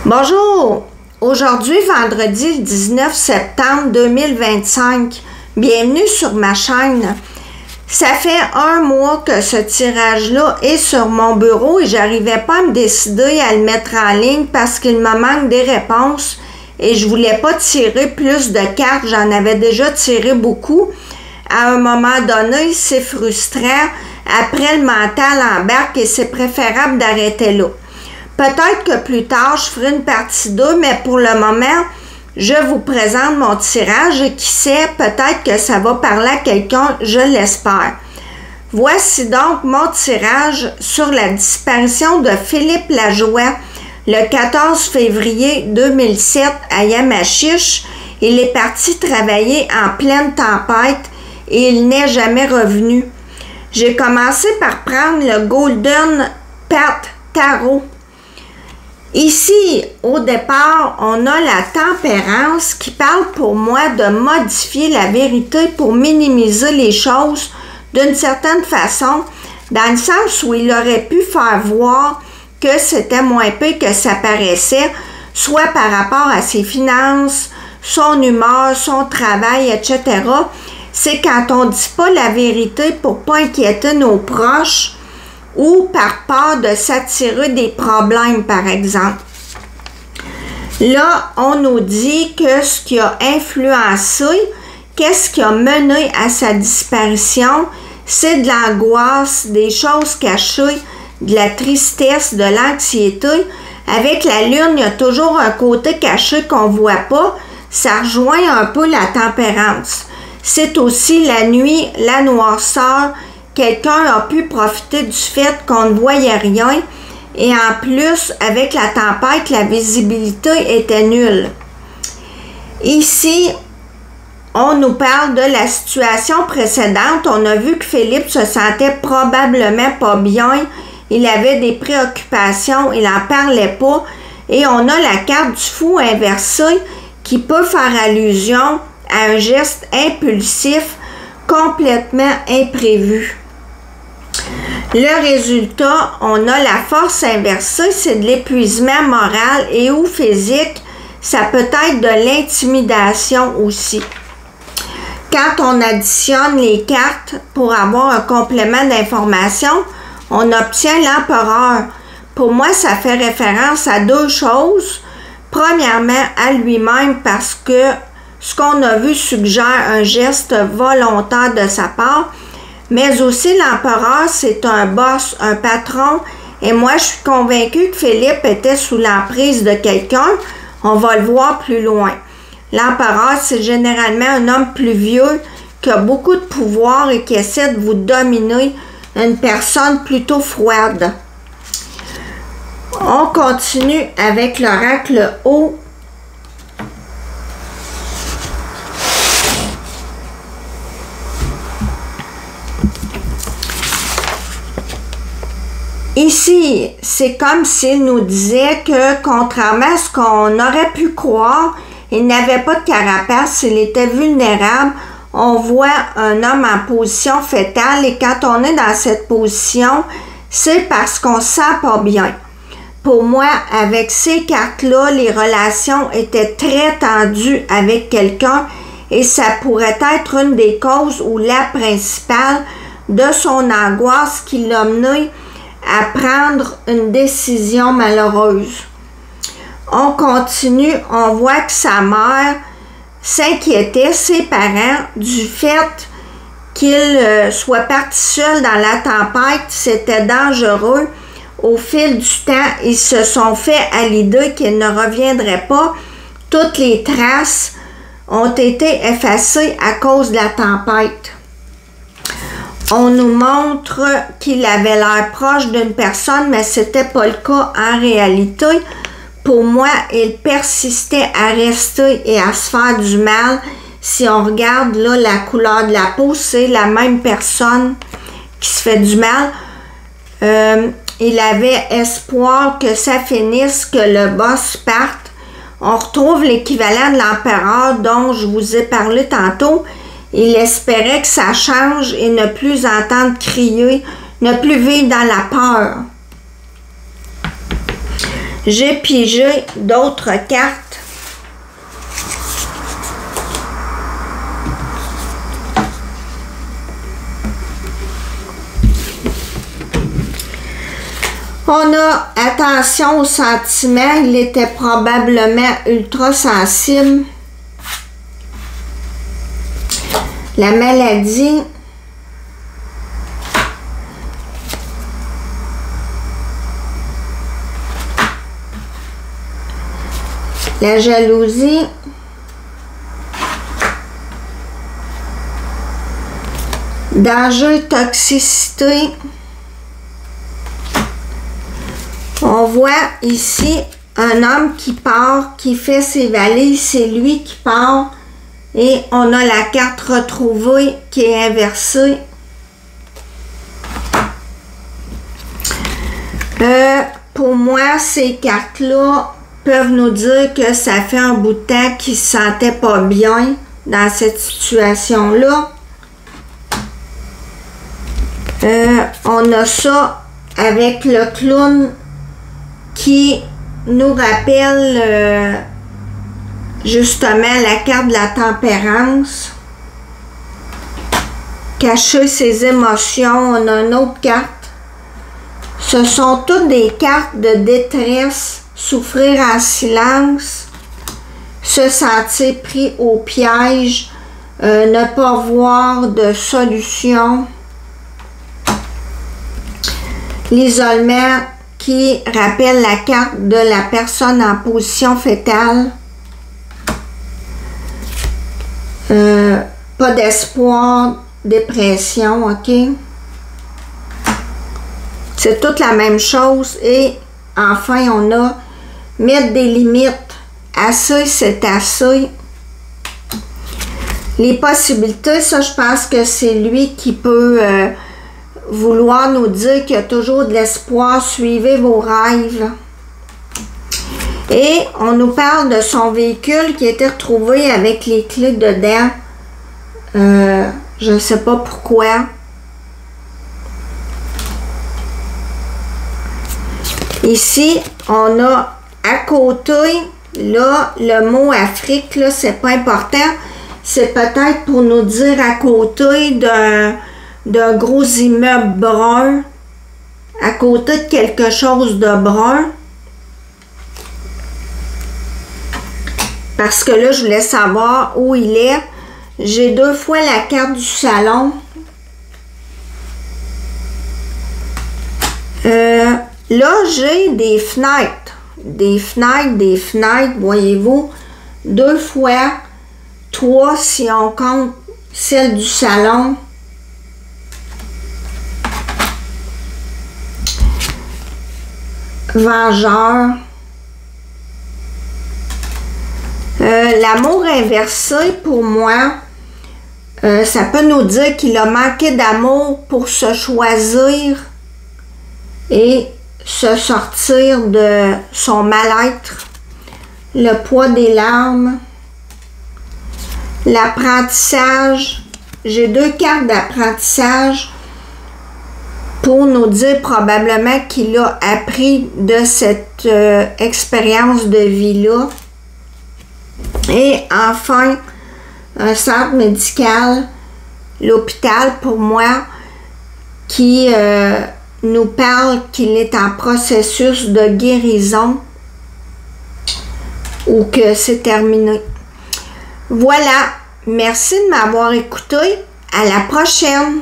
Bonjour, aujourd'hui vendredi 19 septembre 2025, bienvenue sur ma chaîne. Ça fait un mois que ce tirage-là est sur mon bureau et j'arrivais pas à me décider à le mettre en ligne parce qu'il me manque des réponses et je voulais pas tirer plus de cartes, j'en avais déjà tiré beaucoup. À un moment donné, c'est frustrant, après le mental embarque et c'est préférable d'arrêter là. Peut-être que plus tard, je ferai une partie 2, mais pour le moment, je vous présente mon tirage et qui sait, peut-être que ça va parler à quelqu'un, je l'espère. Voici donc mon tirage sur la disparition de Philippe Lajoie le 14 février 2007 à Yamachiche. Il est parti travailler en pleine tempête et il n'est jamais revenu. J'ai commencé par prendre le Golden Path Tarot. Ici, au départ, on a la tempérance qui parle pour moi de modifier la vérité pour minimiser les choses d'une certaine façon, dans le sens où il aurait pu faire voir que c'était moins pire que ça paraissait, soit par rapport à ses finances, son humeur, son travail, etc. C'est quand on ne dit pas la vérité pour pas inquiéter nos proches, ou par peur de s'attirer des problèmes, par exemple. Là, on nous dit que ce qui a influencé, qu'est-ce qui a mené à sa disparition, c'est de l'angoisse, des choses cachées, de la tristesse, de l'anxiété. Avec la lune, il y a toujours un côté caché qu'on ne voit pas. Ça rejoint un peu la tempérance. C'est aussi la nuit, la noirceur. Quelqu'un a pu profiter du fait qu'on ne voyait rien et en plus, avec la tempête, la visibilité était nulle. Ici, on nous parle de la situation précédente. On a vu que Philippe se sentait probablement pas bien. Il avait des préoccupations, il n'en parlait pas. Et on a la carte du fou inversée qui peut faire allusion à un geste impulsif complètement imprévu. Le résultat, on a la force inversée, c'est de l'épuisement moral et ou physique. Ça peut être de l'intimidation aussi. Quand on additionne les cartes pour avoir un complément d'information, on obtient l'empereur. Pour moi, ça fait référence à deux choses. Premièrement, à lui-même parce que ce qu'on a vu suggère un geste volontaire de sa part. Mais aussi, l'empereur, c'est un boss, un patron. Et moi, je suis convaincue que Philippe était sous l'emprise de quelqu'un. On va le voir plus loin. L'empereur, c'est généralement un homme plus vieux qui a beaucoup de pouvoir et qui essaie de vous dominer, une personne plutôt froide. On continue avec l'oracle haut. Ici, c'est comme s'il nous disait que, contrairement à ce qu'on aurait pu croire, il n'avait pas de carapace, il était vulnérable. On voit un homme en position fétale et quand on est dans cette position, c'est parce qu'on ne se sent pas bien. Pour moi, avec ces cartes-là, les relations étaient très tendues avec quelqu'un et ça pourrait être une des causes ou la principale de son angoisse qui l'a mené à prendre une décision malheureuse. On continue, on voit que sa mère s'inquiétait, ses parents, du fait qu'il soit parti seul dans la tempête, c'était dangereux. Au fil du temps, ils se sont fait à l'idée qu'il ne reviendrait pas. Toutes les traces ont été effacées à cause de la tempête. On nous montre qu'il avait l'air proche d'une personne, mais ce n'était pas le cas en réalité. Pour moi, il persistait à rester et à se faire du mal. Si on regarde là la couleur de la peau, c'est la même personne qui se fait du mal. Il avait espoir que ça finisse, que le boss parte. On retrouve l'équivalent de l'empereur dont je vous ai parlé tantôt. Il espérait que ça change et ne plus entendre crier, ne plus vivre dans la peur. j'ai pigé d'autres cartes. On a attention aux sentiments, il était probablement ultra sensible. La maladie. La jalousie. Danger, toxicité. On voit ici un homme qui part, qui fait ses valises, c'est lui qui part. Et on a la carte retrouvée qui est inversée. Pour moi, ces cartes-là peuvent nous dire que ça fait un bout de temps qu'il ne se sentait pas bien dans cette situation-là. On a ça avec le clown qui nous rappelle justement la carte de la tempérance. Cacher ses émotions, on a une autre carte. Ce sont toutes des cartes de détresse, souffrir en silence, se sentir pris au piège, ne pas voir de solution, l'isolement qui rappelle la carte de la personne en position fétale, pas d'espoir, dépression, ok? C'est toute la même chose. Et enfin, on a mettre des limites. Assez, c'est assez. Les possibilités, ça, je pense que c'est lui qui peut vouloir nous dire qu'il y a toujours de l'espoir. Suivez vos rêves. Et on nous parle de son véhicule qui a été retrouvé avec les clés dedans. Je ne sais pas pourquoi. Ici, on a à côté, là, le mot Afrique, là, c'est pas important. C'est peut-être pour nous dire à côté d'un gros immeuble brun, à côté de quelque chose de brun. Parce que là, je voulais savoir où il est. J'ai deux fois la carte du salon. Là, j'ai des fenêtres. Des fenêtres, voyez-vous. Deux fois, trois si on compte celle du salon. Vengeur. L'amour inversé, pour moi, ça peut nous dire qu'il a manqué d'amour pour se choisir et se sortir de son mal-être, le poids des larmes, l'apprentissage. J'ai deux cartes d'apprentissage pour nous dire probablement qu'il a appris de cette expérience de vie-là. Et enfin, un centre médical, l'hôpital pour moi, qui nous parle qu'il est en processus de guérison ou que c'est terminé. Voilà, merci de m'avoir écouté. À la prochaine!